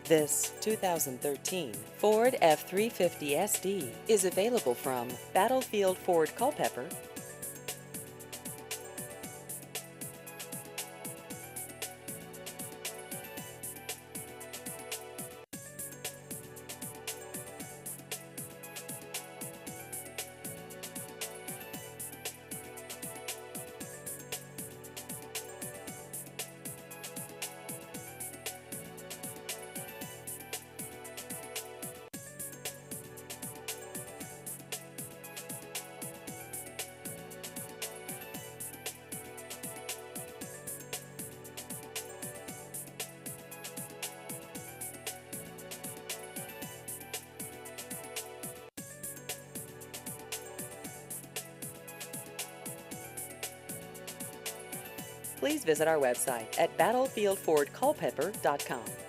This 2013 Ford F-350 SD is available from Battlefield Ford Culpeper. Please visit our website at battlefieldfordculpeper.com.